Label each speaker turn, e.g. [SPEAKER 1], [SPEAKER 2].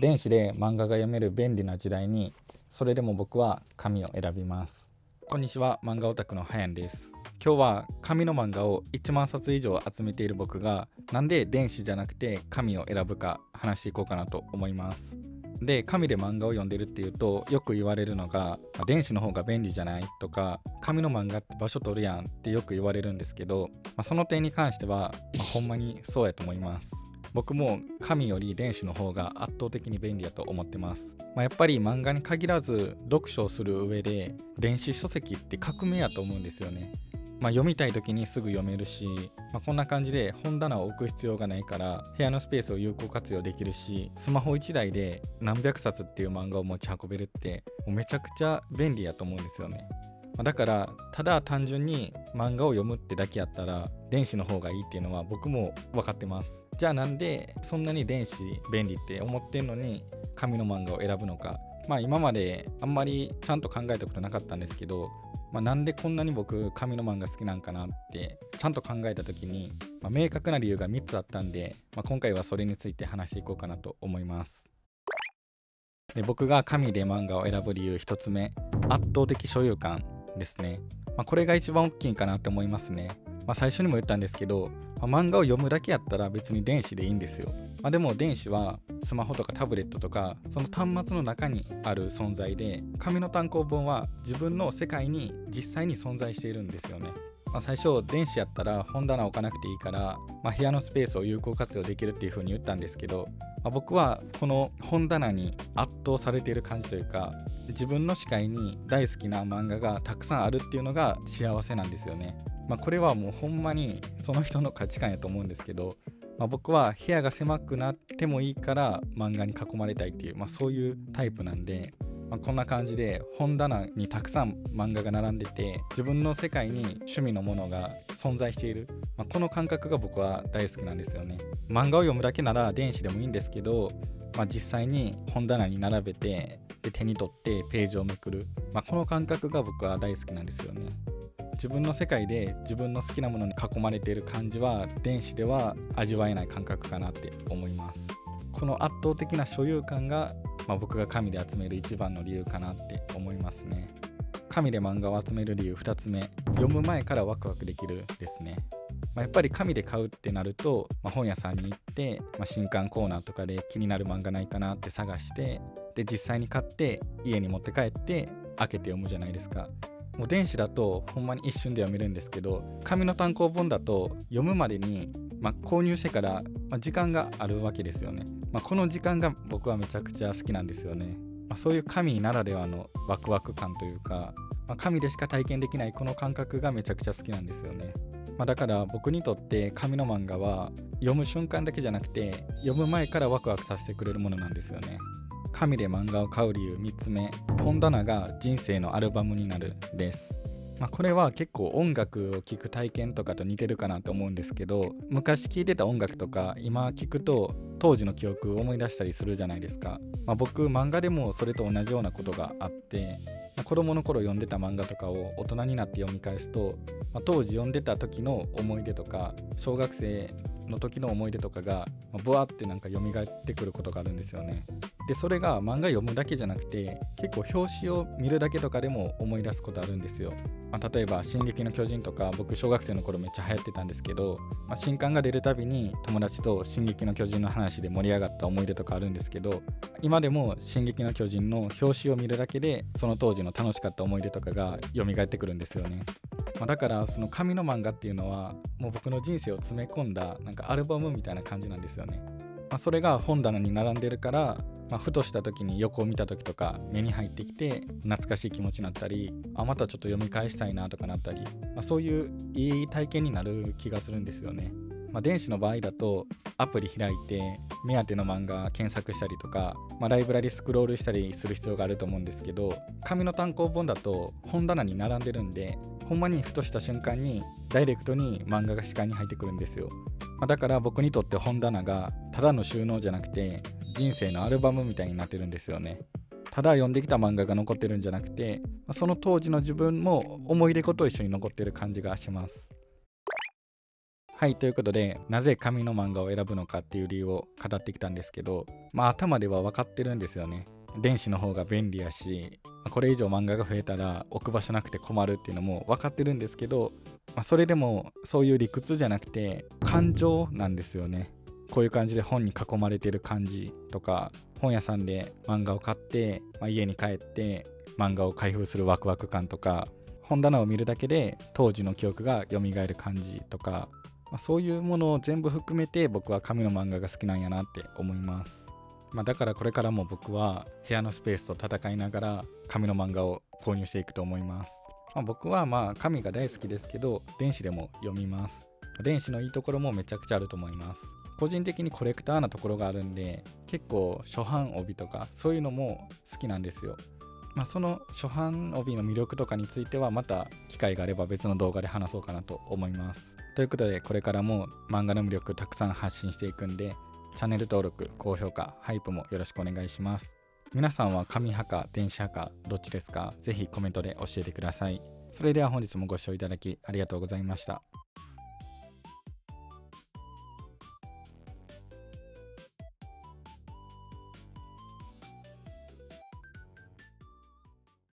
[SPEAKER 1] 電子で漫画が読める便利な時代に、それでも僕は紙を選びます。こんにちは、漫画オタクのはやんです。今日は紙の漫画を1万冊以上集めている僕がなんで電子じゃなくて紙を選ぶか話していこうかなと思います。で、紙で漫画を読んでるっていうとよく言われるのが、電子の方が便利じゃないとか、紙の漫画って場所取るやんってよく言われるんですけど、その点に関しては、ほんまにそうやと思います。僕も紙より電子の方が圧倒的に便利だと思ってます。やっぱり漫画に限らず読書をする上で電子書籍って革命やと思うんですよね。読みたい時にすぐ読めるし、こんな感じで本棚を置く必要がないから部屋のスペースを有効活用できるし、スマホ1台で何百冊っていう漫画を持ち運べるってもうめちゃくちゃ便利やと思うんですよね。だからただ単純に漫画を読むってだけやったら電子の方がいいっていうのは僕も分かってます。じゃあなんでそんなに電子便利って思ってんのに紙の漫画を選ぶのか。今まであんまりちゃんと考えたことなかったんですけど、なんでこんなに僕紙の漫画好きなんかなってちゃんと考えた時に、明確な理由が3つあったんで、今回はそれについて話していこうかなと思います。で、僕が紙で漫画を選ぶ理由1つ目、圧倒的所有感ですね。これが一番大きいかなって思いますね。最初にも言ったんですけど、漫画を読むだけやったら別に電子でいいんですよ。でも電子はスマホとかタブレットとかその端末の中にある存在で、紙の単行本は自分の世界に実際に存在しているんですよね。最初電子やったら本棚置かなくていいから、部屋のスペースを有効活用できるっていう風に言ったんですけど、僕はこの本棚に圧倒されている感じというか、自分の視界に大好きな漫画がたくさんあるっていうのが幸せなんですよね。これはもうほんまにその人の価値観やと思うんですけど、僕は部屋が狭くなってもいいから漫画に囲まれたいっていう、そういうタイプなんで、こんな感じで本棚にたくさん漫画が並んでて自分の世界に趣味のものが存在している、この感覚が僕は大好きなんですよね。漫画を読むだけなら電子でもいいんですけど、実際に本棚に並べてで手に取ってページをめくる、この感覚が僕は大好きなんですよね。自分の世界で自分の好きなものに囲まれている感じは電子では味わえない感覚かなって思います。この圧倒的な所有感が、僕が紙で集める一番の理由かなって思いますね。紙で漫画を集める理由2つ目、読む前からワクワクできるですね。やっぱり紙で買うってなると、本屋さんに行って、新刊コーナーとかで気になる漫画ないかなって探して、で実際に買って家に持って帰って開けて読むじゃないですか。もう電子だとほんまに一瞬で読めるんですけど、紙の単行本だと読むまでに、購入してから、時間があるわけですよね。この時間が僕はめちゃくちゃ好きなんですよね。そういう紙ならではのワクワク感というか、紙でしか体験できないこの感覚がめちゃくちゃ好きなんですよね。だから僕にとって紙の漫画は読む瞬間だけじゃなくて読む前からワクワクさせてくれるものなんですよね。紙で漫画を買う理由3つ目、本棚が人生のアルバムになるです。これは結構音楽を聴く体験とかと似てるかなと思うんですけど、昔聴いてた音楽とか今聴くと当時の記憶を思い出したりするじゃないですか。僕漫画でもそれと同じようなことがあって、子供の頃読んでた漫画とかを大人になって読み返すと、当時読んでた時の思い出とか小学生の時の思い出とかがブワーって蘇ってくることがあるんですよね。でそれが漫画読むだけじゃなくて結構表紙を見るだけとかでも思い出すことあるんですよ。例えば進撃の巨人とか僕小学生の頃めっちゃ流行ってたんですけど、新刊が出るたびに友達と進撃の巨人の話で盛り上がった思い出とかあるんですけど、今でも進撃の巨人の表紙を見るだけでその当時の楽しかった思い出とかが蘇ってくるんですよね。だからその紙の漫画っていうのはもう僕の人生を詰め込んだなんかアルバムみたいな感じなんですよね。それが本棚に並んでるから、ふとした時に横を見た時とか目に入ってきて懐かしい気持ちになったり、またちょっと読み返したいなとかなったり、そういういい体験になる気がするんですよね。電子の場合だとアプリ開いて目当ての漫画検索したりとか、ライブラリスクロールしたりする必要があると思うんですけど、紙の単行本だと本棚に並んでるんで、ほんまにふとした瞬間にダイレクトに漫画が視界に入ってくるんですよ。だから僕にとって本棚がただの収納じゃなくて人生のアルバムみたいになってるんですよね。ただ読んできた漫画が残ってるんじゃなくて、その当時の自分も思い出こと一緒に残ってる感じがします。はい、ということで、なぜ紙の漫画を選ぶのかっていう理由を語ってきたんですけど、頭では分かってるんですよね。電子の方が便利やし、これ以上漫画が増えたら置く場所なくて困るっていうのも分かってるんですけど、それでもそういう理屈じゃなくて感情なんですよね。こういう感じで本に囲まれてる感じとか、本屋さんで漫画を買って、家に帰って漫画を開封するワクワク感とか、本棚を見るだけで当時の記憶が蘇る感じとか、そういうものを全部含めて僕は紙の漫画が好きなんやなって思います。だからこれからも僕は部屋のスペースと戦いながら紙の漫画を購入していくと思います。僕は紙が大好きですけど、電子でも読みます。電子のいいところもめちゃくちゃあると思います。個人的にコレクターなところがあるんで、結構初版帯とかそういうのも好きなんですよ。その初版帯の魅力とかについてはまた機会があれば別の動画で話そうかなと思います。ということで、これからも漫画の魅力たくさん発信していくんで、チャンネル登録、高評価、ハイプもよろしくお願いします。皆さんは紙派か電子派かどっちですか？ぜひコメントで教えてください。それでは本日もご視聴いただきありがとうございました。